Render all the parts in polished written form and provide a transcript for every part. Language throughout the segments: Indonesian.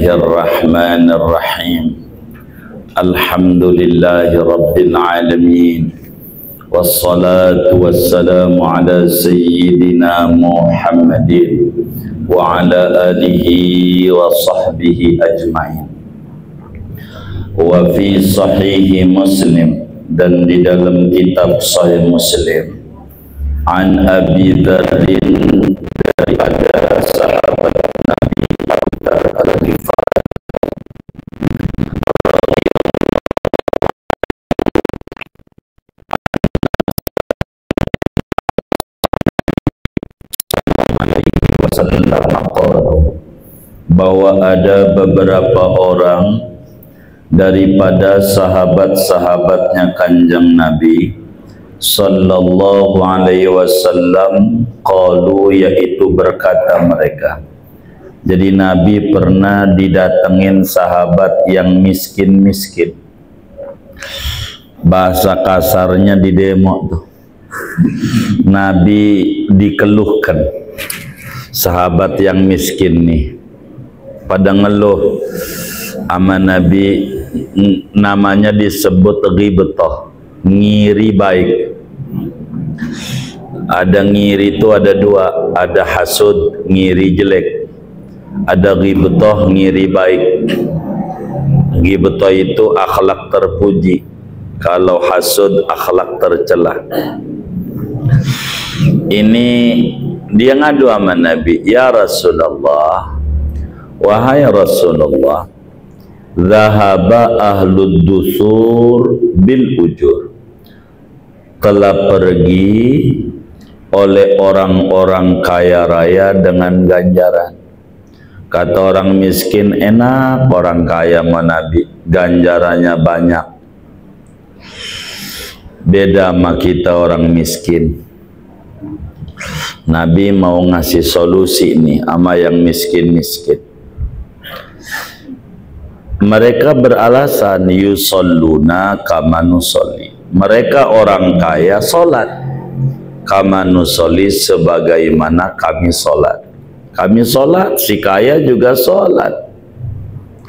Bismillahirrahmanirrahim. Alhamdulillahi Rabbil Alamin. Wassalatu wassalamu ala Sayyidina Muhammadin wa ala alihi wa sahbihi ajma'in. Wa fi sahihi Muslim, dan di dalam kitab Sahih Muslim, an Abi Dzarrin, daripada sahabat Nabi Abu Dzar Al-Ghifari, bahwa ada beberapa orang daripada sahabat-sahabatnya Kanjeng Nabi sallallahu alaihi wasallam, qalu, yaitu berkata mereka. Jadi Nabi pernah didatengin sahabat yang miskin-miskin, bahasa kasarnya di demo tuh, Nabi dikeluhkan sahabat yang miskin nih, pada ngeluh sama Nabi. Namanya disebut ghibtah, ngiri baik. Ada ngiri itu ada dua, ada hasud, ngiri jelek, ada ghibtah, ngiri baik. Ghibtah itu akhlak terpuji, kalau hasud akhlak tercela. Ini dia ngadu sama Nabi, ya Rasulullah, wahai Rasulullah, zahaba ahlud dusur bil ujur, telah pergi oleh orang-orang kaya raya dengan ganjaran. Kata orang miskin, enak orang kaya sama Nabi, ganjarannya banyak. Beda sama kita orang miskin. Nabi mau ngasih solusi nih sama yang miskin-miskin. Mereka beralasan, yusalluna kama nusolli. Mereka orang kaya solat, kama nusolli, sebagaimana kami solat. Kami solat, si kaya juga solat.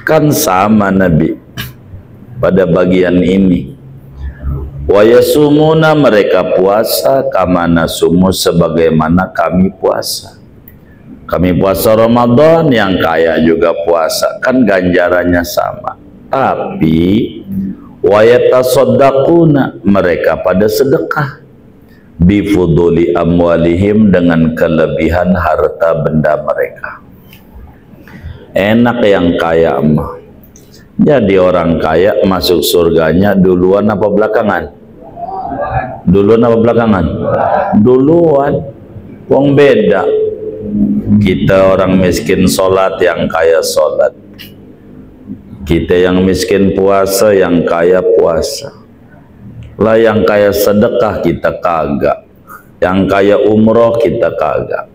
Kan sama Nabi pada bagian ini. Wa yasumuna, mereka puasa, kama nasumu, sebagaimana kami puasa. Kami puasa Ramadan, yang kaya juga puasa, kan ganjarannya sama. Tapi wa yatasaddaquna, mereka pada sedekah, bifuduli amwalihim, dengan kelebihan harta benda mereka. Enak yang kaya mah. Jadi orang kaya masuk surganya duluan apa belakangan? Duluan apa belakangan? Duluan. Wong beda. Kita orang miskin sholat, yang kaya sholat. Kita yang miskin puasa, yang kaya puasa. Lah yang kaya sedekah kita kagak. Yang kaya umroh kita kagak.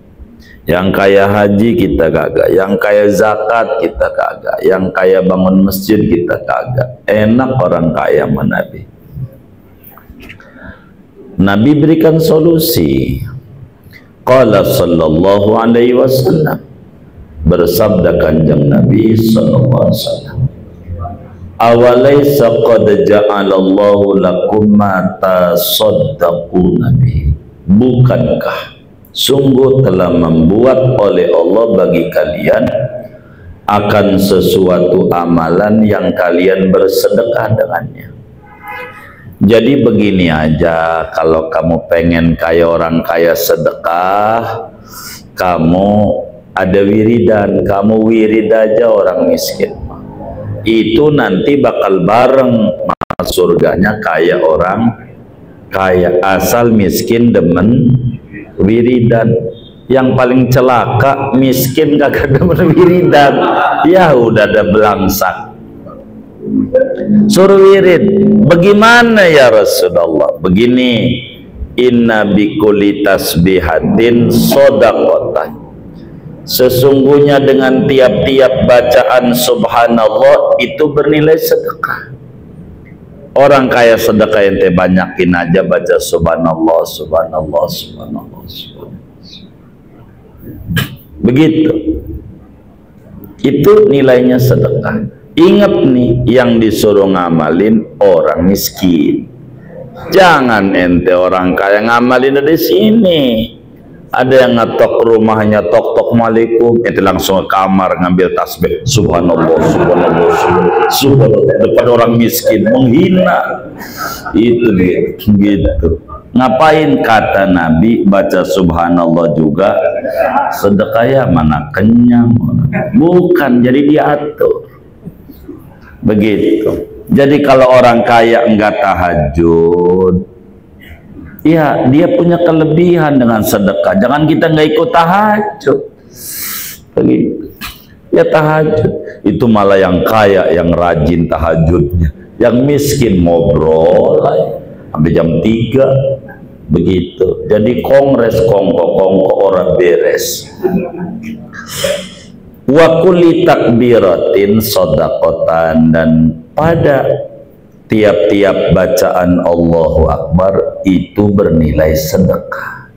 Yang kaya haji kita kagak. Yang kaya zakat kita kagak. Yang kaya bangun masjid kita kagak. Enak orang kaya sama Nabi. Nabi berikan solusi. Qala sallallahu alaihi wasallam, bersabda Kanjeng Nabi sallallahu alaihi wasallam, awalaysa qad ja'alallahu lakum ma tasaddaquna bihi, bukankah sungguh telah membuat oleh Allah bagi kalian akan sesuatu amalan yang kalian bersedekah dengannya. Jadi begini aja, kalau kamu pengen kayak orang kaya sedekah, kamu ada wiridan, kamu wirid aja orang miskin. Itu nanti bakal bareng masuk surganya kayak orang kaya, asal miskin demen wiridan. Yang paling celaka miskin kagak demen wiridan, ya udah ada belangsak. Suruh wirid. Bagaimana ya Rasulullah? Begini, inna bikulli tasbihatin shadaqatan, sesungguhnya dengan tiap-tiap bacaan subhanallah itu bernilai sedekah. Orang kaya sedekah ente banyakin aja baca subhanallah, subhanallah, subhanallah, subhanallah. Begitu. Itu nilainya sedekah. Ingat nih, yang disuruh ngamalin orang miskin. Jangan ente orang kaya ngamalin dari sini. Ada yang ngetok rumahnya, tok-tok malikum, ente langsung ke kamar ngambil tasbih, subhanallah, subhanallah, subhanallah, subhanallah, depan orang miskin, menghina. Itu gitu. Ngapain kata Nabi baca subhanallah juga? Sedekah ya mana kenyang. Bukan, jadi diatur. Begitu. Jadi kalau orang kaya enggak tahajud, ya dia punya kelebihan dengan sedekah. Jangan kita nggak ikut tahajud. Begitu. Ya tahajud. Itu malah yang kaya yang rajin tahajudnya. Yang miskin ngobrol sampai jam 3. Begitu. Jadi kongres kongko orang beres. Wa kulli takbiratin shadaqatan, dan pada tiap-tiap bacaan Allahu Akbar itu bernilai sedekah.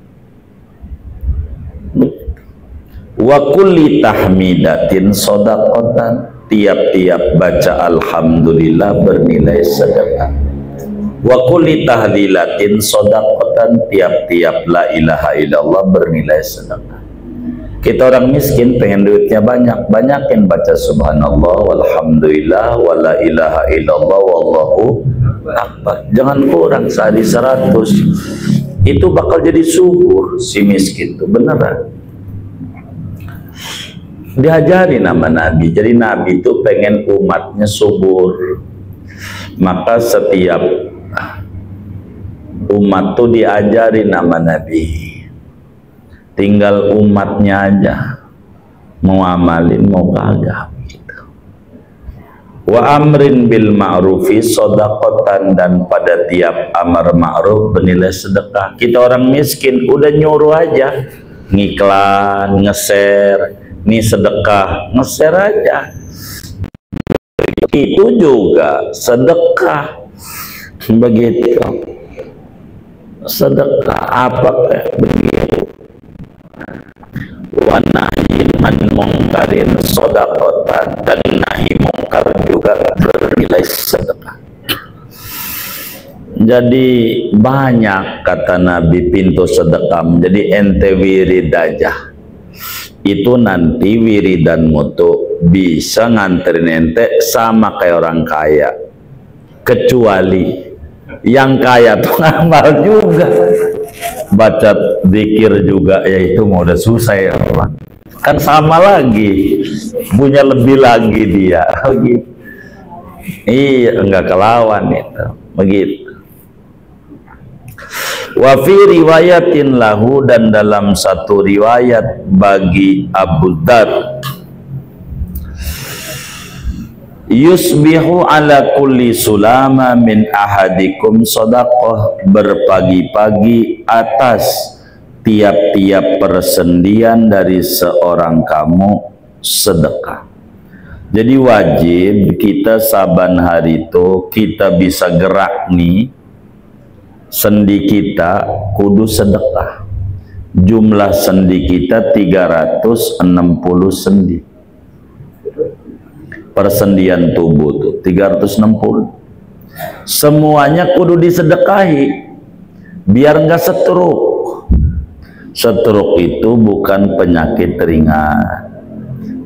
Wa kulli tahmidatin shadaqatan, tiap-tiap baca alhamdulillah bernilai sedekah. Wa kulli tahlilatin shadaqatan, tiap-tiap la ilaha illallah bernilai sedekah. Kita orang miskin pengen duitnya banyak, banyakin baca subhanallah walhamdulillah wala ilaha illallah wallahu akbar. Jangan kurang, sehari 100. Itu bakal jadi subur si miskin itu, beneran. Diajari nama Nabi. Jadi Nabi itu pengen umatnya subur. Maka setiap umat tuh diajari nama Nabi. Tinggal umatnya aja mau amalin mau kagak gitu. Wa amrin bil ma'rufi shadaqatan, dan pada tiap amar ma'ruf bernilai sedekah. Kita orang miskin udah nyuruh aja, ngiklan, nge-share, nih sedekah, nge-share aja. Itu juga sedekah. Begitu. Sedekah apa kayak begitu. Wa nahyin an mungkarin shadaqatan, dan nahi mungkar juga bernilai sedekah. Jadi banyak kata Nabi pintu sedekah. Jadi ente wirid aja. Itu nanti wiridanmu tuh bisa nganterin ente sama kayak orang kaya. Kecuali yang kaya tuh ngamal juga, baca zikir juga, ya itu mau udah susah ya Allah. Kan sama lagi, punya lebih lagi dia. Begitu. Iya, enggak kelawan itu. Begitu. Wa fi riwayatin lahu, dan dalam satu riwayat bagi Abu Dzar, yusbihu ala kulli sulama min ahadikum shadaqah, berpagi-pagi atas tiap-tiap persendian dari seorang kamu sedekah. Jadi wajib kita saban hari itu kita bisa gerak nih, sendi kita kudu sedekah. Jumlah sendi kita 360 sendi. Persendian tubuh tuh 360. Semuanya kudu disedekahi biar enggak stroke. Stroke itu bukan penyakit ringan,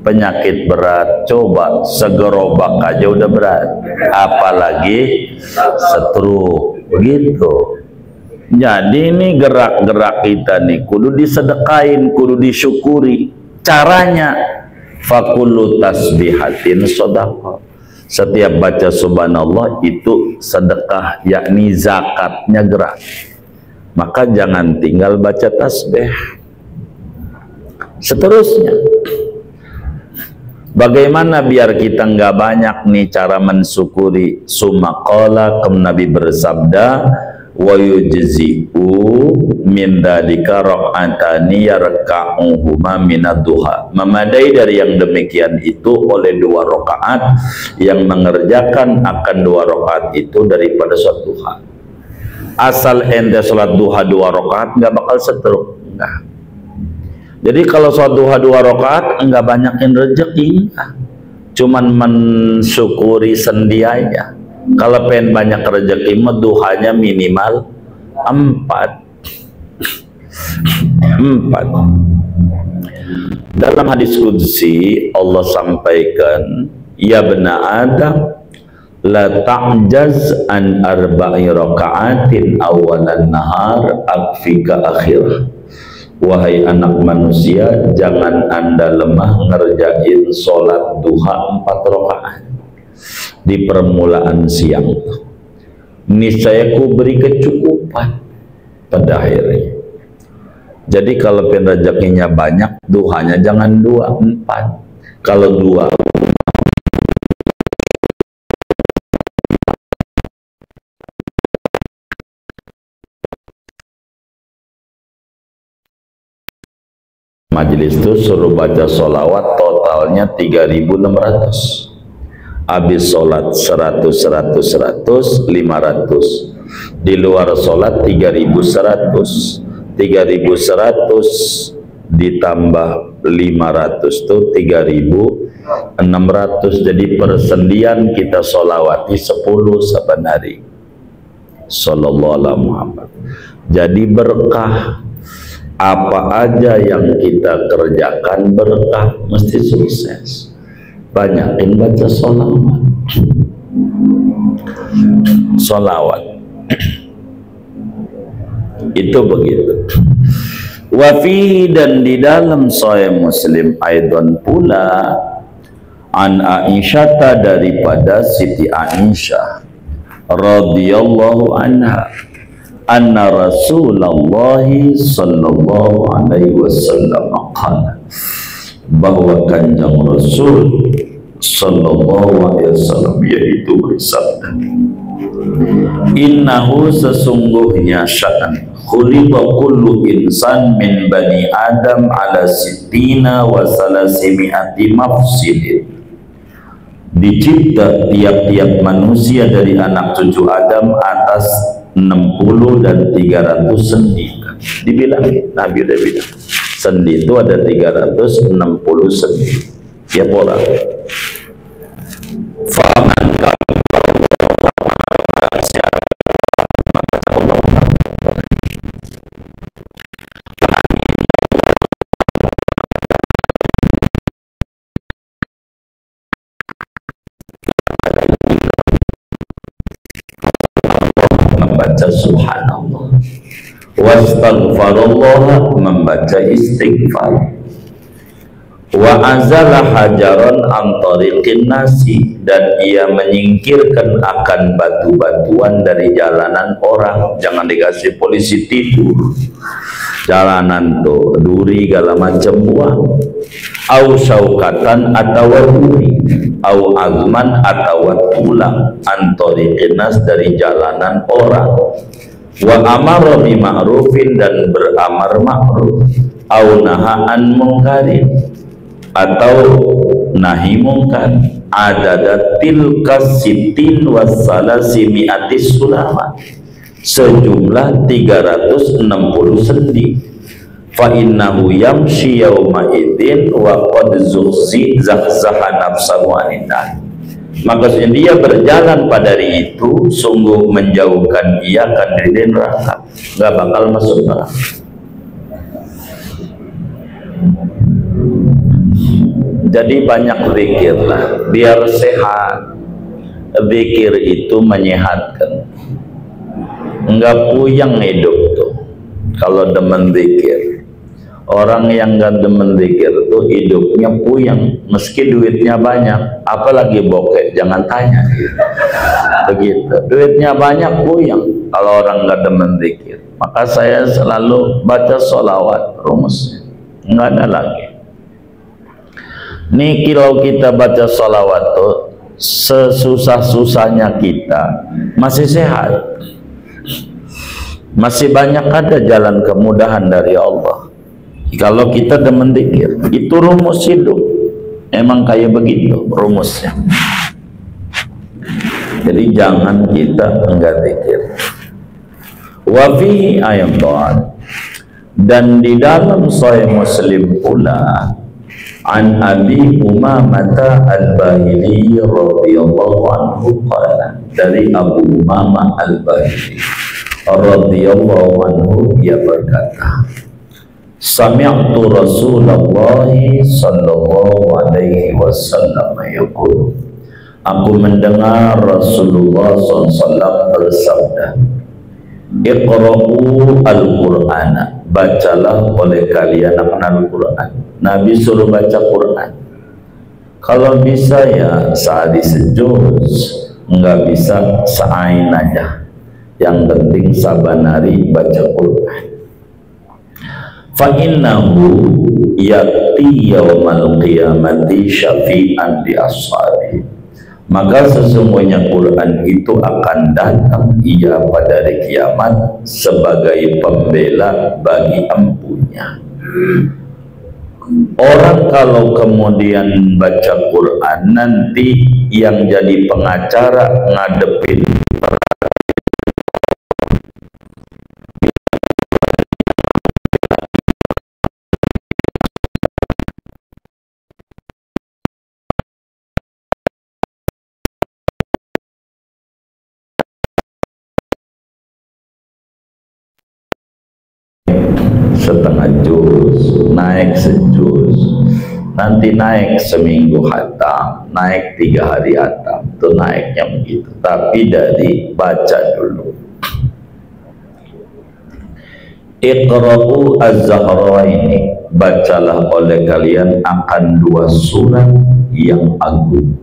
penyakit berat. Coba segerobak aja udah berat, apalagi stroke. Begitu. Jadi ini gerak-gerak kita nih kudu disedekain, kudu disyukuri. Caranya fakullu tasbihatin shadaqah. Setiap baca subhanallah itu sedekah, yakni zakatnya gerak. Maka jangan tinggal baca tasbih. Seterusnya, bagaimana biar kita nggak banyak nih cara mensyukuri? Sumaqala, Nabi bersabda, wa yujzi'u min dalika raq'atani yarka'uhuma minad duha. Memadai dari yang demikian itu oleh 2 rakaat yang mengerjakan akan 2 rakaat itu daripada sholat duha. Asal ente sholat duha 2 rakaat nggak bakal setruk. Nah, Jadi kalau sholat duha 2 rakaat enggak banyakin rezeki, cuman mensyukuri sendi aja. Kalau pengen banyak rezeki mah duhanya minimal 4. Dalam hadis qudsi Allah sampaikan, ya bena Adam la ta'jaz an arba'i raka'atin awalan nahar akfika akhirah. Wahai anak manusia, jangan anda lemah ngerjain sholat duha 4 rakaat di permulaan siang. Niscaya ku beri kecukupan pada akhirnya. Jadi kalau pengen rezekinya banyak, duhanya jangan 2, 4. Kalau 2 majelis itu suruh baca sholawat totalnya 3.600. Habis sholat 100, 500. Di luar sholat 3.100. 3.100 ditambah 500 itu 3.600. Jadi persendian kita sholawati 10 saban hari. Sallallahu alaihi Muhammad. Jadi berkah. Apa aja yang kita kerjakan berkah, mesti sukses. Banyakin baca sholawat. Sholawat itu begitu. Wafi, dan di dalam Sahih Muslim aidon pula an Aisyah, daripada Siti Aisyah radhiyallahu anha, anna Rasulullah sallallahu alaihi wasallam qala, bahwa kanjeng Rasul sallallahu alaihi wasallam yaitu bersabda, innahu, sesungguhnya sya'an, khuliqa kullu insan min bani Adam ala sittina wa salasimi'ati mafsilin. Dicipta tiap-tiap manusia dari anak cucu Adam atas 60 dan 300 sendi. Dibilang Nabi udah bilang sendi itu ada 360 sendi tiap orang. Faman membaca subhanallah, wastaghfarullah, membaca istighfar, wa azala hajaran an tariqin nasi, dan ia menyingkirkan akan batu-batuan dari jalanan orang. Jangan dikasih polisi tidur jalanan tuh duri segala macam buang. Au syaukatan atau duri, au azman atau tulang, antorikinas dari jalanan orang. Wa amara bi ma'rufin, dan beramar ma'ruf, au nahaan mungkarin, atau nahi mungkar. Adadatil kasitin wassalasi mi'atis sulama, sejumlah 360 sendi. Fa innahu yamshi yawma idzin wa qad zahzaha nafsahu aninnar. Maksudnya dia berjalan pada hari itu sungguh menjauhkan ia akan dari neraka, nggak bakal masuk neraka. Jadi banyak zikirlah biar sehat. Zikir itu menyehatkan, nggak puyeng hidup tuh kalau demen zikir. Orang yang gak demen zikir tuh hidupnya puyeng, meski duitnya banyak, apalagi bokeh, jangan tanya. Begitu, duitnya banyak puyeng kalau orang gak demen zikir. Maka saya selalu baca sholawat, rumusnya nggak ada lagi. Nih kalau kita baca sholawat tuh sesusah-susahnya kita masih sehat, masih banyak ada jalan kemudahan dari Allah. Kalau kita demen zikir, itu rumus hidup. Emang kayak begitu rumusnya. Jadi jangan kita enggak zikir. Wa fi ayat doa. Dan di dalam Sahih Muslim pula an Abi Umamah Al-Bahili radhiyallahu anhu qala, dari Abu Umamah Al-Bahili radhiyallahu anhu, dia berkata, sami'tu Rasulullah sallallahu alaihi wasallam yaqul, aku mendengar Rasulullah SAW bersabda, Iqra'u al-Qur'ana, bacalah oleh kalian akan Al-Quran. Nabi suruh baca Quran. Kalau bisa ya sehari sejuz, enggak bisa seain aja. Yang penting saban hari baca Quran. Fa innahu yati yaumal qiyamati syafi'an li ashabi, maka sesungguhnya Quran itu akan datang ia pada hari kiamat sebagai pembela bagi empunya. Orang kalau kemudian baca Quran, nanti yang jadi pengacara ngadepin setengah juz, naik sejuz, nanti naik seminggu hatam, naik 3 hari hatam, itu naiknya begitu. Tapi dari baca dulu. Iqra'u az-Zahraini, bacalah oleh kalian akan 2 surat yang agung,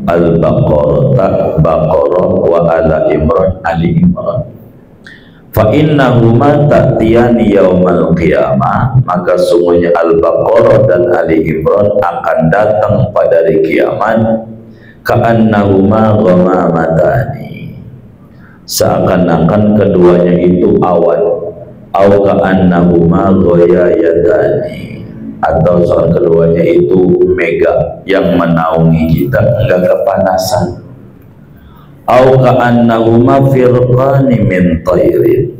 Al-Baqarah, Baqarah, wa Ala Imran, Ali Imran. Fa innahuma ta'tiyani yaumal qiyamah, maka sungguhnya Al-Baqarah dan Ali Imran akan datang pada hari kiamat, ka'annahuma ghamamatani, seakan-akan keduanya itu awan, au ka'annahuma ghayayatani, atau soal keduanya itu mega yang menaungi kita enggak kepanasan, au ka'annahuma firqani min tairin,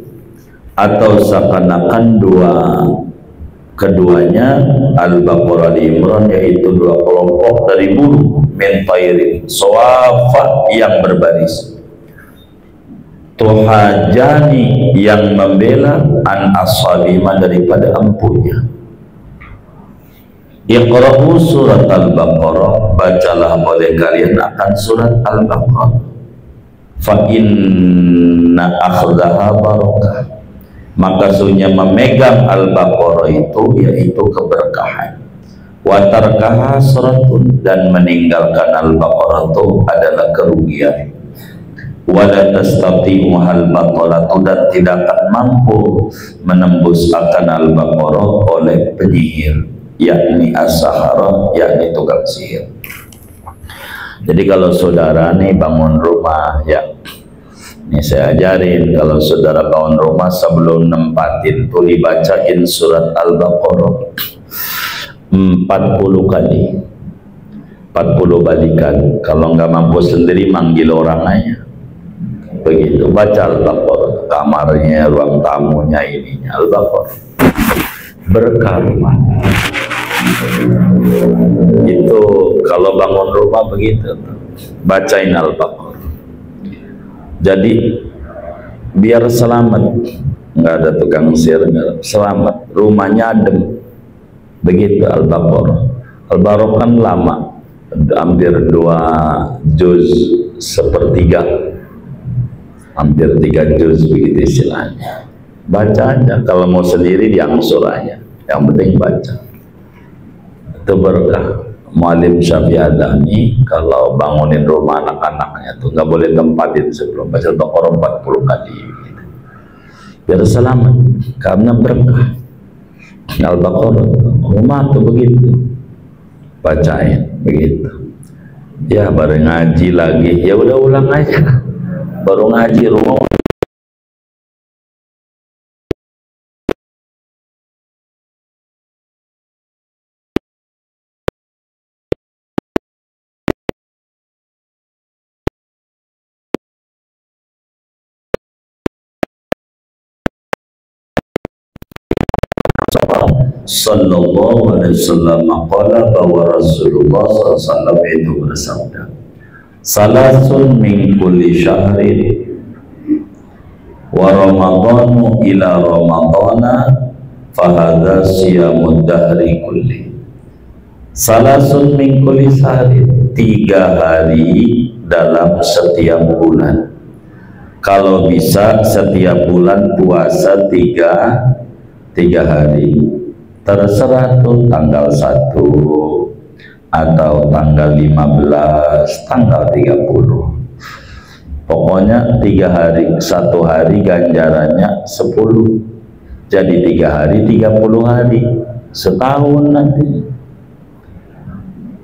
atau seakan-akan keduanya Al-Baqarah Al-Imran yaitu 2 kelompok dari burung, min tairin sawafa yang berbaris, tuhajani yang membela, an ashabima daripada empunya. Iqra'u surat Al-Baqarah, bacalah oleh kalian akan surat Al-Baqarah. Fa inna akhdaha barakah, maka sungguhnya memegang Al-Baqarah itu yaitu keberkahan. Wa tarkaha suratun, dan meninggalkan Al-Baqarah itu adalah kerugian. Wa la tastati'u al-Baqarah, dan tidak akan mampu menembus akan Al-Baqarah oleh penyihir, yakni as-sahara, yakni tukang sihir. Jadi kalau saudara nih bangun rumah, ya ini saya ajarin, kalau saudara bangun rumah sebelum nempatin tuh dibacain surat Al-Baqarah 40 kali, 40 balikan. Kalau nggak mampu sendiri manggil orang aja, begitu baca Al-Baqarah, kamarnya, ruang tamunya, ininya Al-Baqarah, berkah rumah. Itu kalau bangun rumah begitu, bacain Al-Baqarah. Jadi biar selamat, nggak ada tukang sihir, selamat, rumahnya adem. Begitu Al-Baqarah. Al-Baqarah kan lama, hampir 2 juz sepertiga, hampir 3 juz begitu istilahnya. Baca aja, kalau mau sendiri diangsur aja, yang penting baca. Itu berkah. Mu'alim Syafi'i Adami kalau bangunin rumah anak-anaknya tuh nggak boleh tempatin sebelum baca Al-Baqarah 40 kali, biar selamat, karena berkah. Al-Baqarah rumah tuh begitu, bacain begitu. Ya baru ngaji lagi, ya udah ulang aja, baru ngaji rumah sallallahu alaihi wasallam qala, bahwa Rasulullah SAW itu bersabda, salasun min kulli syahrin wa ramadhanu ila ramadhana fahadha siyamud dahri kulli. Salasun min kulli syahrin, 3 hari dalam setiap bulan. Kalau bisa setiap bulan puasa 3 hari, terserah tuh tanggal 1 atau tanggal 15, tanggal 30. Pokoknya 3 hari, 1 hari ganjarannya 10. Jadi 3 hari 30 hari, setahun nanti.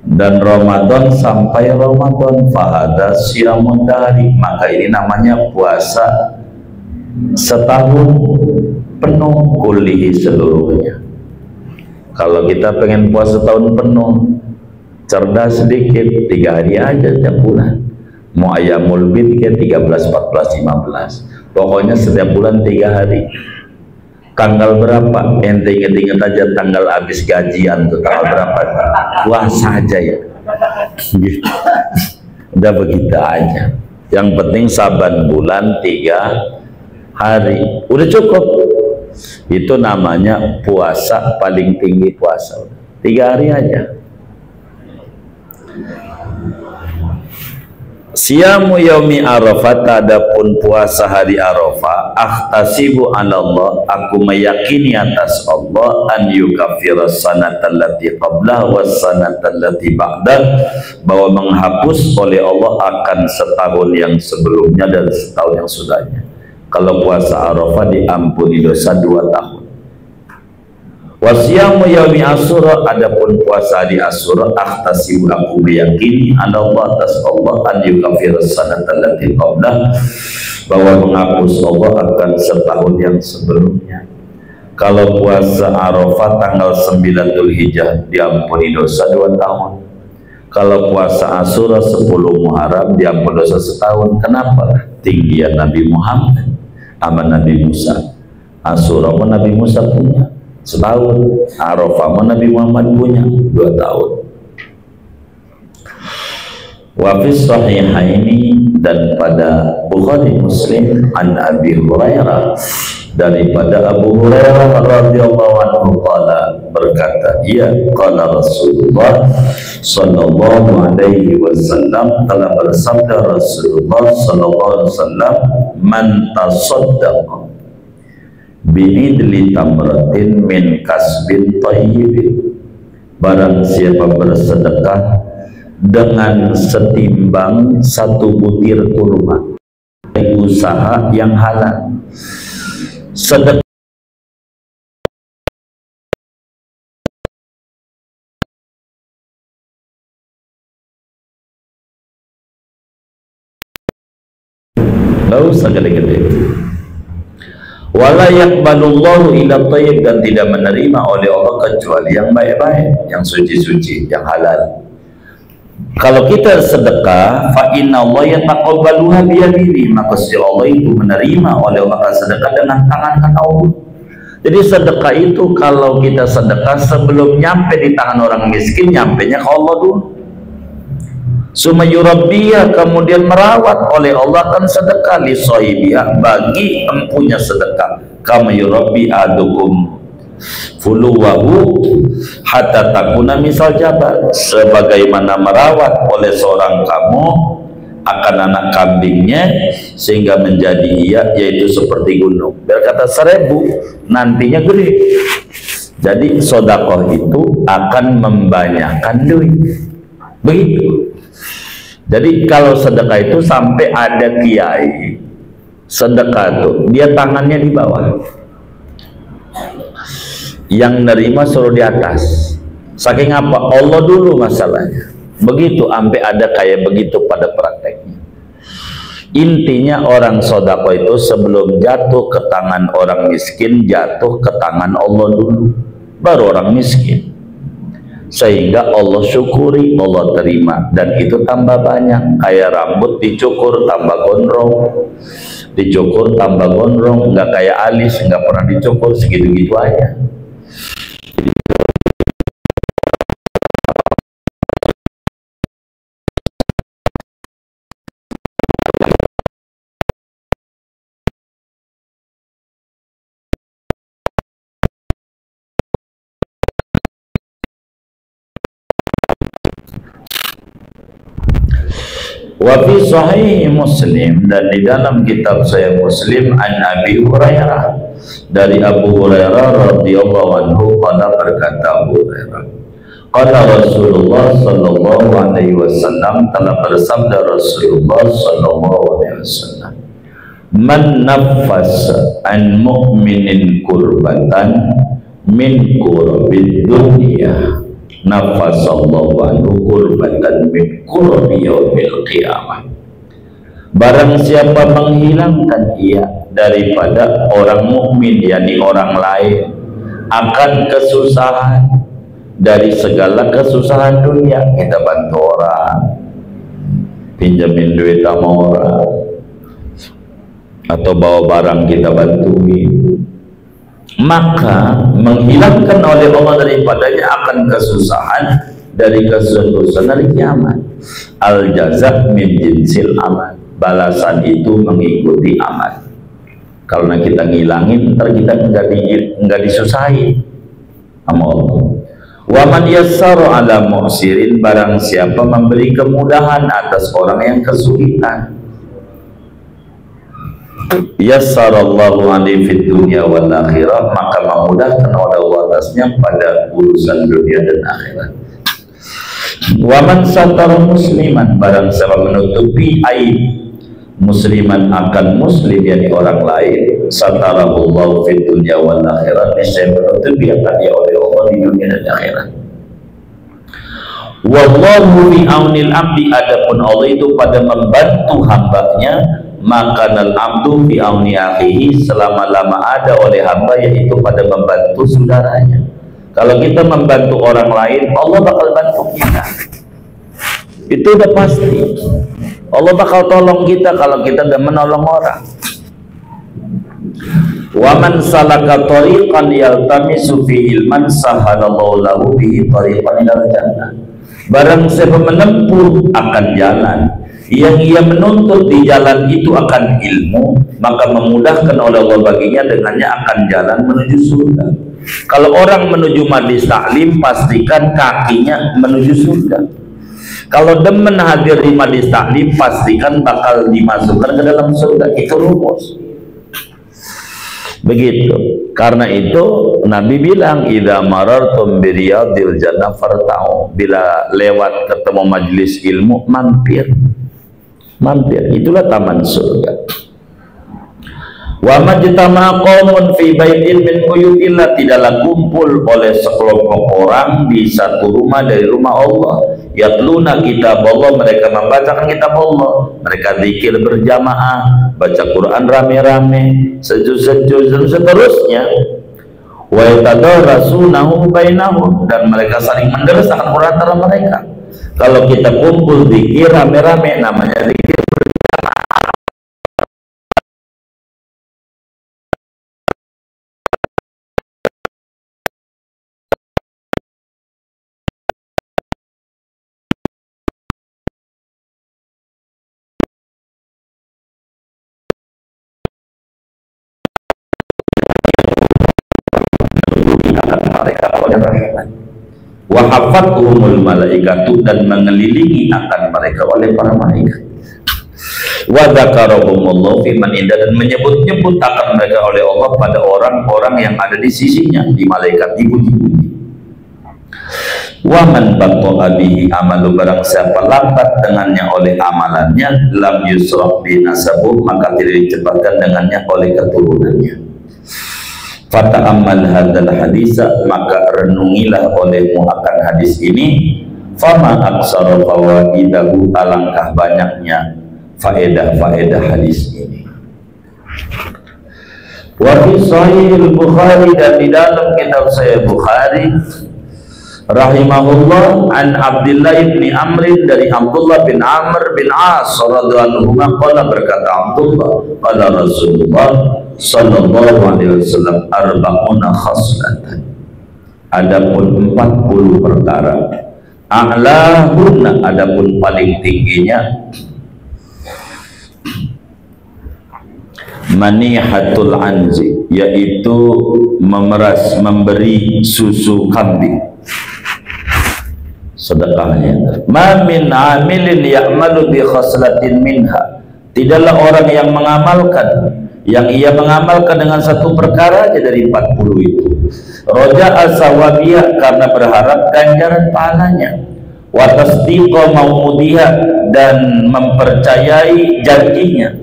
Dan Ramadan sampai Ramadan fahada siyamun dahri, maka ini namanya puasa setahun penuh, kulihi seluruhnya. Kalau kita pengen puasa setahun penuh, cerdas sedikit, 3 hari aja tiap bulan. Mau ayamul bid 13, 14, 15, pokoknya setiap bulan 3 hari. Tanggal berapa? Ente inget-inget aja tanggal habis gajian tuh, tanggal berapa? Puasa aja ya. Gitu. Udah begitu aja. Yang penting saban bulan 3 hari. Udah cukup. Itu namanya puasa paling tinggi puasa. 3 hari aja. Siyamu yaumi Arafat, adapun puasa hari Arafah, ahtasibu ala Allah, aku meyakini atas Allah, an yukaffira sanata allati qablah was sanata allati ba'dah, bahwa menghapus oleh Allah akan setahun yang sebelumnya dan setahun yang sudahnya. Kalau puasa Arafah diampuni dosa 2 tahun. Wasiyamu yaumi Asyura, adapun puasa di Asyura, ahtasibu, aku meyakini Allah atas Allah, an yukaffira sanata allati qablah, bahwa menghapus Allah akan setahun yang sebelumnya. Kalau puasa Arafah tanggal 9 Dzulhijjah diampuni dosa 2 tahun. Kalau puasa Asyura 10 Muharram diampuni dosa setahun. Kenapa? Tinggian Nabi Muhammad sama Nabi Musa. Asyura pun Nabi Musa punya setahun, Arafah Nabi Muhammad punya 2 tahun. Wa fi sahihaini, dan pada Bukhari Muslim, an Abi Hurairah, daripada Abu Hurairah radhiyallahu anhu qala, berkata, ya qala Rasulullah sallallahu alaihi wasallam, telah bersabda Rasulullah sallallahu alaihi wasallam, man tasaddaqa bi'idli tamratin min kasbin tayyibin, barang siapa bersedekah dengan setimbang 1 butir kurma dari usaha yang halal. Sedekah gak usah gede-gede. Wala yaqbalullahu illa thayyib, dan tidak menerima oleh Allah kecuali yang baik-baik, yang suci-suci, yang halal. Kalau kita sedekah, fa inna Allah yataqabbaluha biyamini, maka si Allah itu menerima oleh Allah sedekah dengan tangan kanan Allah. Jadi sedekah itu, kalau kita sedekah sebelum nyampe di tangan orang miskin, nyampenya ke Allah dulu. Summa yurabbiyah, kemudian merawat oleh Allah kan sedekah, li shahibiyah, bagi empunya sedekah, kama yurabbi adukum fuluwahu hatta takuna misal jabal, sebagaimana merawat oleh seorang kamu akan anak kambingnya sehingga menjadi yaitu seperti gunung. Biar kata 1000 nantinya gede. Jadi sedekah itu akan membanyakan duit. Begitu. Jadi kalau sedekah itu sampai ada kiai sedekah tuh, dia tangannya di bawah, yang nerima suruh di atas. Saking apa? Allah dulu masalahnya. Begitu, sampai ada kayak begitu pada prakteknya. Intinya orang sedekah itu sebelum jatuh ke tangan orang miskin, jatuh ke tangan Allah dulu, baru orang miskin. Sehingga Allah syukuri, Allah terima, dan itu tambah banyak. Kayak rambut dicukur tambah gondrong, dicukur tambah gondrong, nggak kayak alis nggak pernah dicukur, segitu-gitu aja. Jadi Wa fi sahih Muslim, dan di dalam kitab Sahih Muslim, an Abi Hurairah, dari Abu Hurairah radhiyallahu anhu, qala, berkata Abu Hurairah, qala Rasulullah sallallahu alaihi wasallam, telah bersabda Rasulullah sallallahu alaihi wasallam, man naffas an mu'minin kurbatan min kurabid dunya nafasallahu anhu kurbatan min kurabi yaumil qiyamah. Barang siapa menghilangkan ia daripada orang mukmin, yakni orang lain, akan kesusahan dari segala kesusahan dunia. Kita bantu orang, pinjamin duit sama orang, atau bawa barang kita bantuin, maka menghilangkan oleh Allah daripadanya akan kesusahan dari kesusahan dari kiamat. Al jaza min jinsil amal, balasan itu mengikuti amal. Kalau kita ngilangin, ntar kita enggak disusahin sama Allah. Wa man yassaru ala mu'sirin, barang siapa memberi kemudahan atas orang yang kesulitan, yassarallahu alaihi fid dunya wal akhirah, maka memudahkan oleh Allah atasnya pada urusan dunia dan akhirat. Wa man satara musliman, barang siapa menutupi aib musliman akan muslim, yakni orang lain, satarahullahu fid dunya wal akhirah, niscaya menutupi akan dia oleh Allah di dunia dan akhirat. Wallahu fi aunil abdi, adapun Allah itu pada membantu hambanya, maka al abdu fi auni akhihi, selama-lama ada oleh hamba, yaitu pada membantu saudaranya. Kalau kita membantu orang lain, Allah bakal bantu kita, itu udah pasti. Allah bakal tolong kita kalau kita udah menolong orang. Wa man salaka tariqan yaltamisu fihi ilman sahalallahu lahu bihi tariqan ilal jannah, barang siapa menempuh akan jalan yang ia menuntut di jalan itu akan ilmu, maka memudahkan oleh Allah baginya dengannya akan jalan menuju surga. Kalau orang menuju majlis taklim, pastikan kakinya menuju surga. Kalau demen hadir di majlis taklim, pastikan bakal dimasukkan ke dalam surga. Itu rumus. Begitu. Karena itu Nabi bilang, idza marartum bi riyadil jannah farta'u, bila lewat ketemu majlis ilmu, mampir. Itulah taman surga. Wa majtama qaumun fi baitin min buyutillah, tidaklah kumpul oleh sekelompok orang di satu rumah dari rumah Allah, yatluna kitab Allah, mereka membacakan kitab Allah, mereka zikir berjamaah, baca Quran rame-rame, sejuz-sejuz dan seterusnya. Wa yatadarasunahu bainahum, dan mereka saling mendersahkan Quran antara mereka. Kalau kita kumpul zikir rame-rame, namanya zikir berjamaah. Wa hafathumul malaikatu, dan mengelilingi akan mereka oleh para malaikat. Wa dzakarahumullahu fi man inda, dan menyebut-nyebut akan mereka oleh Allah pada orang-orang yang ada di sisinya, di malaikat dipuji-puji. Wa man batta'a bihi amalu, barang siapa lambat dengannya oleh amalannya, lam yusraf bi nasabuh, maka tidak dicepatkan dengannya oleh keturunannya. Fata'ammal hadzal hadisa, maka renungilah olehmu akan hadis ini. Fama aksara fawaidahu, alangkah banyaknya faedah-faedah hadis ini. Wa fi sahih al-Bukhari, dan di dalam kitab Sahih Bukhari rahimahullah, an Abdullah bin Amr, dari Abdullah bin Amr bin As radhiyallahu anhu, qala, berkata Abdullah, qala Rasulullah sallallahu alaihi wasallam, arba'una khaslatan, adapun 40 perkara, a'lahunna, adapun paling tingginya, manihatul anzi, yaitu memberi susu kambing. sedekahnya. Ma min amilin ya'malu bi khaslatin minha, tidaklah orang yang ia mengamalkan dengan satu perkara aja dari 40 itu, roja'a sawabiyah, karena berharap ganjaran pahalanya, wa tasdiqa mau'udiha, dan mempercayai janjinya,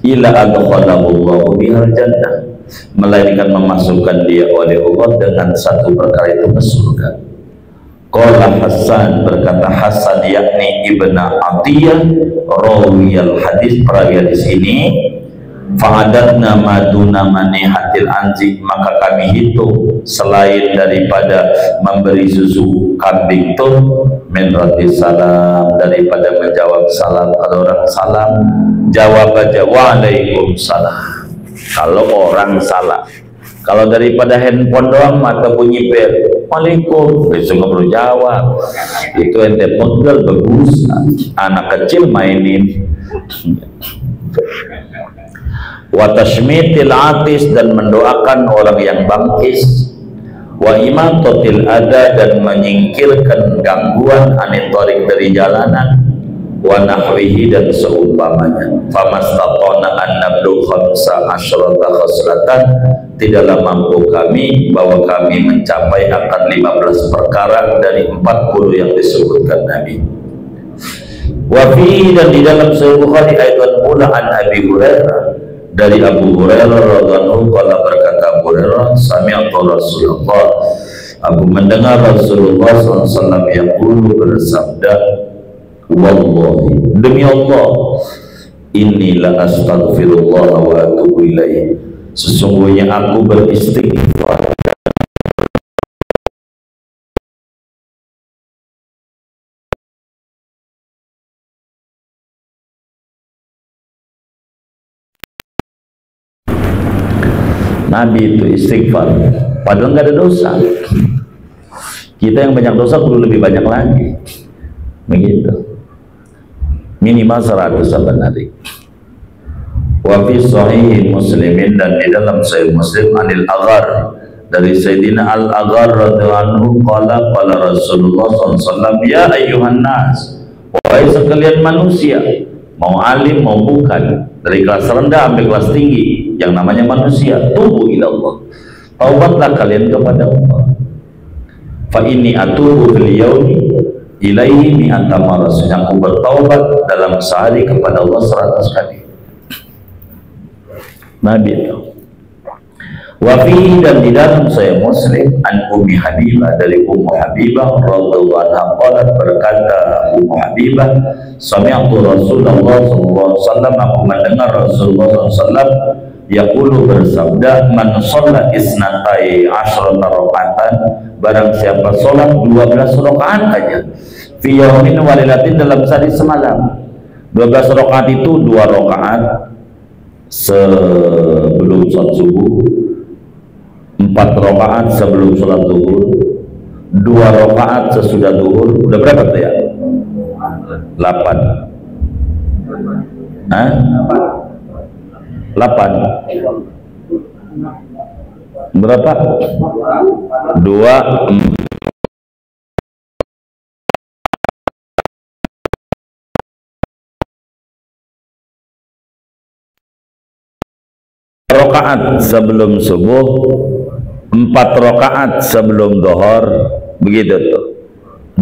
ila adkhalahu Allahu bihal jannah, melainkan memasukkan dia oleh Allah dengan satu perkara itu ke surga. Qala Hasan, berkata Hasan yakni Ibnu Atiyah, rawiyal hadis, perawi hadis ini, fa'adatna maduna manihatil anzi, maka kami hitung selain daripada memberi susu kambing itu, min raddi salam, daripada menjawab salam. Kalau orang salam, jawab aja waalaikumsalam kalau orang salah. Kalau daripada handphone doang atau bunyi bel, waalaikum, besok nggak perlu jawab. Itu ente pegel bagus, anak kecil mainin. Wa tashmitil atis, dan mendoakan orang yang bangkis. Wa imatatil ada, dan menyingkirkan gangguan anit thariq, dari jalanan. Wa nahwihi, dan seumpamanya. Famastatona an nablu khamsa asyrata khaslatan, tidaklah mampu kami bahwa kami mencapai akan 15 perkara dari 40 yang disebutkan Nabi. Wa fihi, dan di dalam Sahih Bukhari ayat pula an Abi Hurairah, dari Abu Hurairah radhiyallahu anhu, berkata Abu Hurairah, sami'tu Rasulullah, aku mendengar Rasulullah SAW yaqulu, bersabda, wallahi, demi Allah, inilah astaghfirullah wa atubu ilaih, sesungguhnya aku beristighfar Nabi itu istighfar, padahal nggak ada dosa. Kita yang banyak dosa perlu lebih banyak lagi, begitu, minimal 100 saban hari. Wa fi sahih Muslimin, dan di dalam Sahih Muslim, anil Aghar, dari Sayyidina Al-Aghar radhiyallahu anhu, qala Rasulullah SAW, ya ayyuhan nas, wahai sekalian manusia, mau alim mau bukan, dari kelas rendah sampai kelas tinggi, yang namanya manusia, tubu ila Allah, taubatlah kalian kepada Allah. Fa inni atubu fil yaumi ilaihi mi'ata marrah, aku bertaubat dalam sehari kepada Allah 100 kali. Nabi itu. Wa fihi, dan di dalam Sahih Muslim, an Ummi Habibah, dari Ummu Habibah radhiyallahu anha, qalat, berkata Ummu Habibah, sami'tu Rasulullah sallallahu alaihi wasallam, aku mendengar Rasulullah sallallahu alaihi wasallam yaqulu, bersabda, man shalla isnatai asyrata rakaatan, barang siapa sholat 12 rakaat aja, fi yaumin wa lailatin, dalam sehari semalam. 12 rakaat itu 2 rakaat sebelum sholat subuh, 4 rakaat sebelum sholat zuhur, 2 rakaat sesudah zuhur. Udah berapa tuh ya? 8. Hah? 8. Berapa? 2 rakaat sebelum subuh, 4 rakaat sebelum dohor, begitu tuh.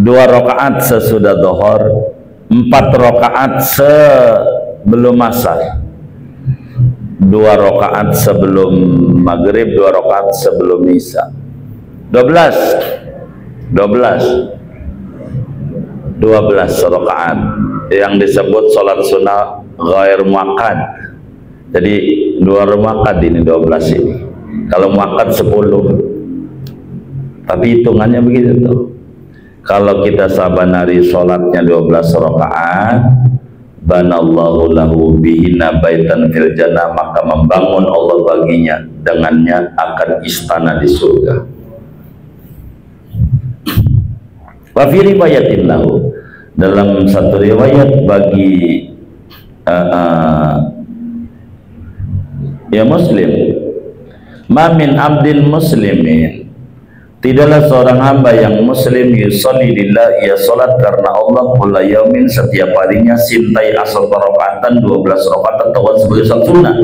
2 rakaat sesudah dohor, 4 rakaat sebelum asar, 2 rakaat sebelum maghrib, 2 rakaat sebelum isya. 12 rakaat yang disebut sholat sunnah ghair muakkad. Jadi 2 rakaat ini, 12 ini. Kalau muakkad 10. Tapi hitungannya begitu tuh. Kalau kita saban hari sholatnya 12 rakaat, banallahu lahu bihina baitan fil jannah, maka membangun Allah baginya dengannya akan istana di surga. Wa fi riwayatin lahu, dalam satu riwayat bagi ya Muslim, ma min abdin muslimin Tidaklah seorang hamba yang muslim yusolli lillah, ia salat karena Allah kulla yaumin, setiap harinya, sintai asal rakaatan, 12 rakaat atau sebagai salat sunnah,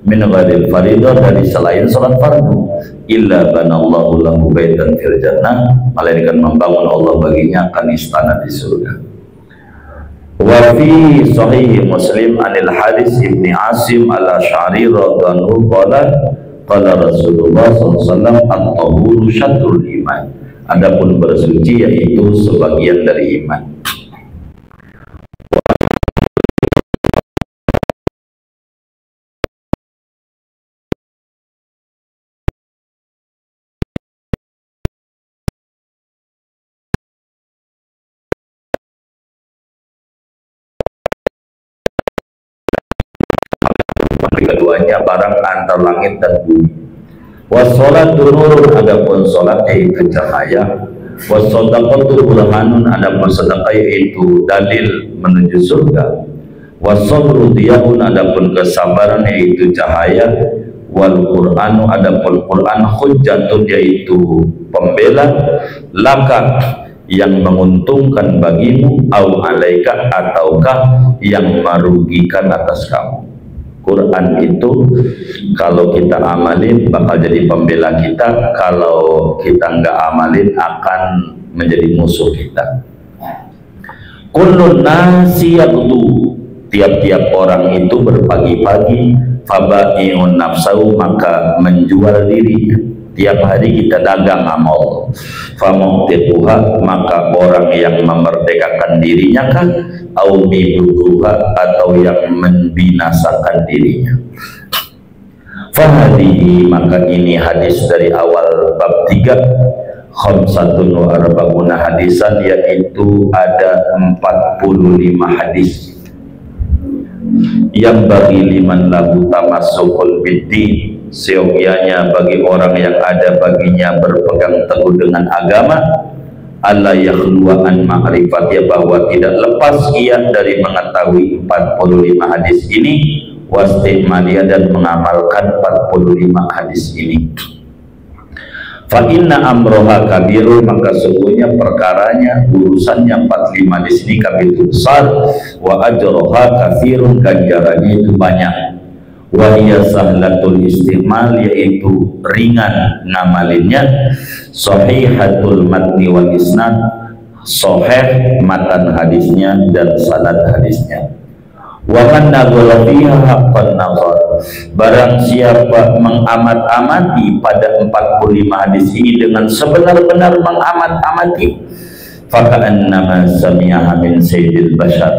min ghairil faridah, dari selain salat fardu, illa banallahu lahu baitan fil jannah, melainkan membangun Allah baginya akan istana di surga. Wa fi sahih Muslim anil Hadis ibni Asim al-Asy'ari radhiyallahu qala qala Rasulullah SAW at-tahuru syatrul iman, adapun bersuci yaitu sebagian dari iman. Keduanya barang antar langit dan bumi. Wassalatu nurun, adapun salat yaitu cahaya. Wassadaqatu burhanun, adapun sedekah yaitu dalil menuju surga. Wassabru diyaun, adapun kesabaran yaitu cahaya. Wal Qur'anu, adapun Quran hujjatun, yaitu pembela, laka, yang menguntungkan bagimu, au alaika, ataukah yang merugikan atas kamu. Quran itu kalau kita amalin bakal jadi pembela kita, kalau kita nggak amalin akan menjadi musuh kita. Kullun nasi yaghdu, tiap-tiap orang itu berpagi-pagi, fabai'un nafsahu, maka menjual dirinya. Tiap hari kita dagang amal, famuqtiquha, maka orang yang memerdekakan dirinya kan, au mibuha, atau yang membinasakan dirinya. Fahadihi, maka ini hadis dari awal bab 3, khamsatun wa arba'una hadisan, yaitu ada 45 hadis yang bagi liman lahu tamassukul biddin, seyogianya bagi orang yang ada baginya berpegang teguh dengan agama, alla yakhluwa an ma'rifatnya, bahwa tidak lepas ia dari mengetahui 45 hadis ini, wastimaliya, dan mengamalkan 45 hadis ini. Fa inna amroha kabirun, maka sesungguhnya perkaranya, urusannya 45 di sini kabir itu besar, wa ajroha kathirun, ganjarannya itu banyak. Wa hiya sahlatul istimal, yaitu ringan ngamalinnya, sahihatul matni wal isnad, sahih matan hadisnya dan sanad hadisnya. Wa man nazara fiha haqqan nazar, barang siapa mengamat-amati pada 45 hadis ini dengan sebenar-benar mengamat-amati, faka'annama sami'aha min sayyidil bashar,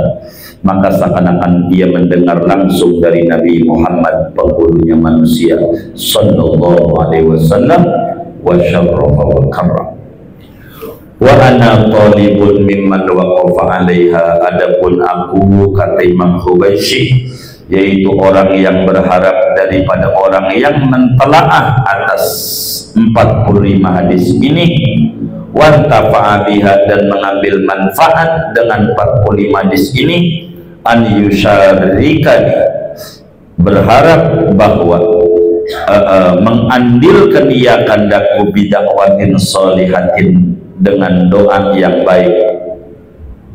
maka seakan-akan dia mendengar langsung dari Nabi Muhammad, penghulunya manusia, sallallahu alaihi wasallam, wa syarrafa wa karram. Wa ana talibun mimman waqafa 'alaiha, adapun aku, kata Imam Khubayshi, yaitu orang yang berharap daripada orang yang mentelaah atas 45 hadis ini, wa tafa'a biha, dan mengambil manfaat dengan 45 hadis ini, an yusyarikani, berharap bahwa mengandilkan ia kandaku bidakwatin solihatin, dengan doa yang baik,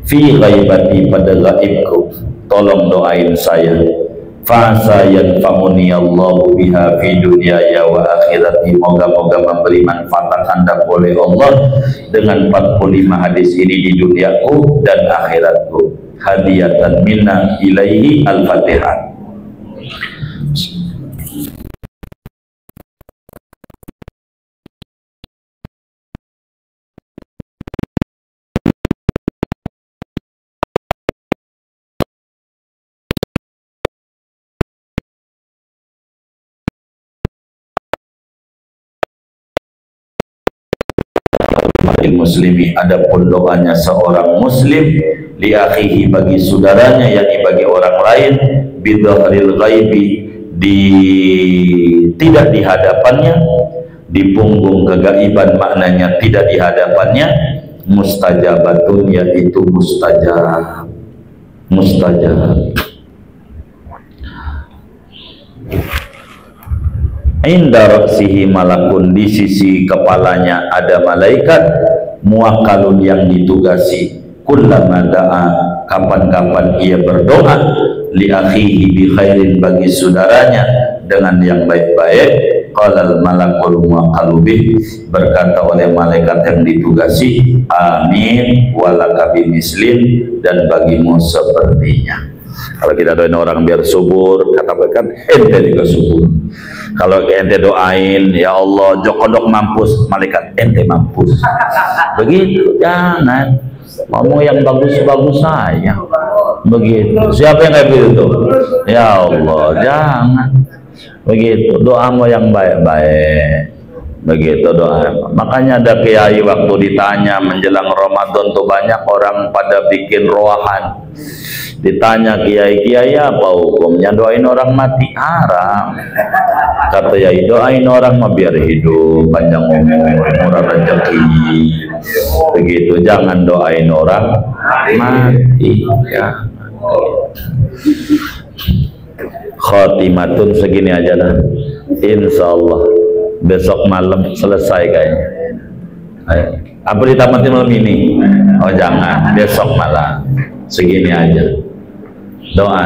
fi ghaibati, pada gaibku, tolong doain saya, fasa yanfa'uni Allahu biha fi dunyaya wa akhirati, moga-moga memberi manfaat hendak oleh Allah dengan 45 hadis ini di duniaku dan akhiratku. Hadiyatan minna ilaihi, al-Fatihah. Muslimi, adapun doanya seorang muslim, li akhihi, bagi saudaranya, yakni bagi orang lain, bidhahril ghaibi, tidak di hadapannya, di punggung kegaiban, maknanya tidak di hadapannya, mustajabatun, yaitu mustajab. Inda ra'sihi malakun, di sisi kepalanya ada malaikat, muwakkalun yang ditugasi, kullama da'a, kapan-kapan ia berdoa, li akhihi bi khairin, bagi saudaranya dengan yang baik-baik, qalal malakul muwakkalu bih, berkata oleh malaikat yang ditugasi, amin walaka bimislin, dan bagimu sepertinya. Kalau kita doain orang biar subur, katakan ente juga subur. Kalau ente doain, ya Allah jokodok mampus, malaikat ente mampus. Begitu, jangan ngomong yang bagus-bagus saja. Begitu. Siapa yang kayak begitu? Ya Allah, jangan. Begitu, doamu yang baik-baik. Begitu doa. Makanya ada kiai waktu ditanya menjelang Ramadan tuh banyak orang pada bikin roahan. Ditanya kiai apa hukumnya doain orang mati? Haram. Kata kiai, doain orang mah biar hidup, panjang umur, murah rezeki. Begitu, jangan doain orang mati ya. Khotimatun, segini aja lah. Insyaallah besok malam selesai kayaknya. Apa ditamatin malam ini? Oh jangan, besok malam. Segini aja. Doa.